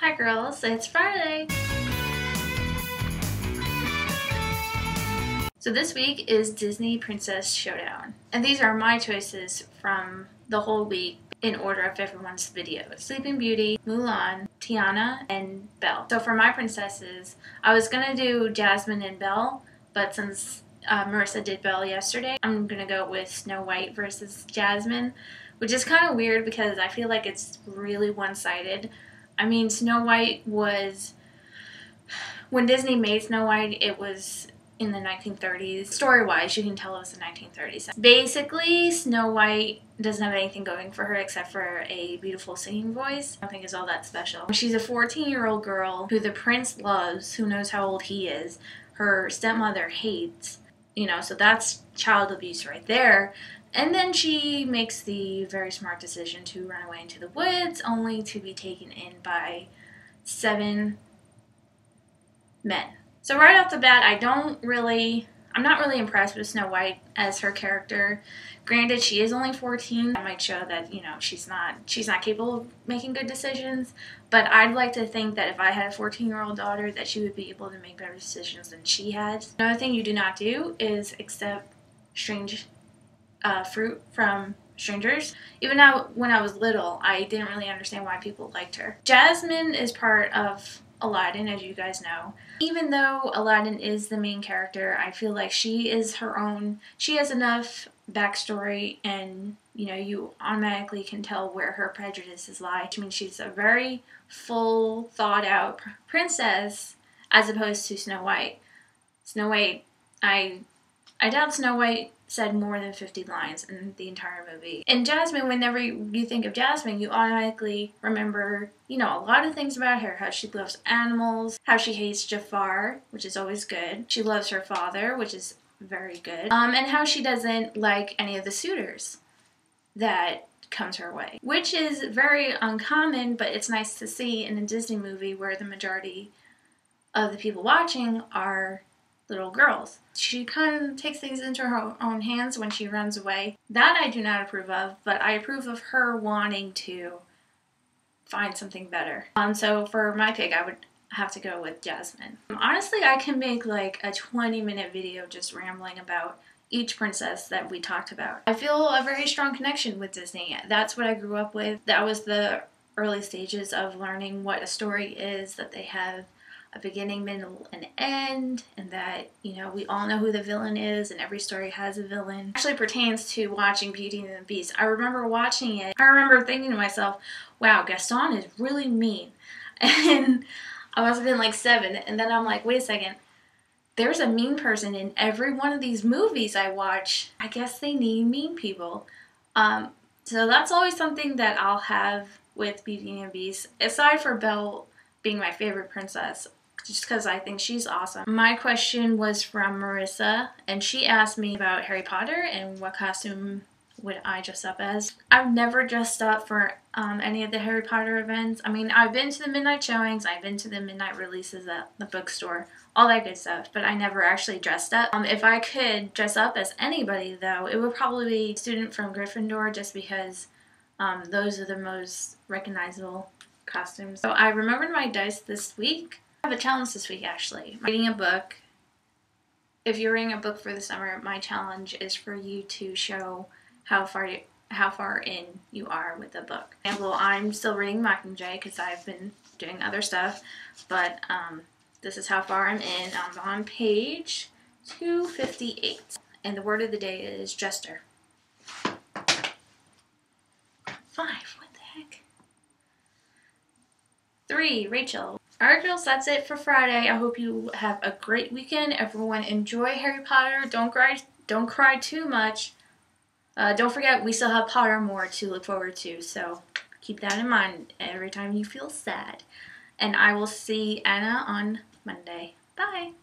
Hi girls, it's Friday! So this week is Disney Princess Showdown. And these are my choices from the whole week in order of everyone's videos. Sleeping Beauty, Mulan, Tiana, and Belle. So for my princesses, I was gonna do Jasmine and Belle, but since Marissa did Belle yesterday, I'm gonna go with Snow White versus Jasmine, which is kind of weird because I feel like it's really one-sided. I mean, Snow White was, when Disney made Snow White, it was in the 1930s. Story-wise, you can tell it was the 1930s. Basically, Snow White doesn't have anything going for her except for a beautiful singing voice. I don't think it's all that special. She's a 14-year-old girl who the prince loves, who knows how old he is. Her stepmother hates, you know, so that's child abuse right there. And then she makes the very smart decision to run away into the woods, only to be taken in by 7 men. So right off the bat, I'm not really impressed with Snow White as her character. Granted, she is only 14. That might show that, you know, she's not capable of making good decisions. But I'd like to think that if I had a 14-year-old daughter, that she would be able to make better decisions than she had. Another thing you do not do is accept strange fruit from strangers. Even now, when I was little, I didn't really understand why people liked her. Jasmine is part of Aladdin, as you guys know. Even though Aladdin is the main character, I feel like she is her own. She has enough backstory, and you know, you automatically can tell where her prejudices lie. I mean, she's a very full, thought out princess as opposed to Snow White. Snow White, I doubt Snow White said more than 50 lines in the entire movie. And Jasmine, whenever you think of Jasmine, you automatically remember, you know, a lot of things about her. How she loves animals, how she hates Jafar, which is always good. She loves her father, which is very good. And how she doesn't like any of the suitors that comes her way. Which is very uncommon, but it's nice to see in a Disney movie where the majority of the people watching are little girls. She kind of takes things into her own hands when she runs away. That I do not approve of, but I approve of her wanting to find something better. So for my pick, I would have to go with Jasmine. Honestly, I can make like a 20-minute video just rambling about each princess that we talked about. I feel a very strong connection with Disney. That's what I grew up with. That was the early stages of learning what a story is, that they have a beginning, middle, and end, and that, you know, we all know who the villain is, and every story has a villain. It actually pertains to watching Beauty and the Beast. I remember watching it. I remember thinking to myself, wow, Gaston is really mean. And I must have been like 7, and then I'm like, wait a second, there's a mean person in every one of these movies I watch. I guess they need mean people. So that's always something that I'll have with Beauty and the Beast, aside for Belle being my favorite princess, just because I think she's awesome. My question was from Marissa, and she asked me about Harry Potter and what costume would I dress up as. I've never dressed up for any of the Harry Potter events. I mean, I've been to the midnight showings, I've been to the midnight releases at the bookstore, all that good stuff, but I never actually dressed up. If I could dress up as anybody, though, it would probably be a student from Gryffindor, just because those are the most recognizable costumes. So I remembered my dice this week. I have a challenge this week, actually. Reading a book. If you're reading a book for the summer, my challenge is for you to show how far in you are with the book. And well, I'm still reading Mockingjay because I've been doing other stuff, but this is how far I'm in. I'm on page 258, and the word of the day is jester. 5. 3, Rachel. Alright girls, that's it for Friday. I hope you have a great weekend. Everyone enjoy Harry Potter. Don't cry too much. Don't forget, we still have Pottermore to look forward to, so keep that in mind every time you feel sad. And I will see Anna on Monday. Bye!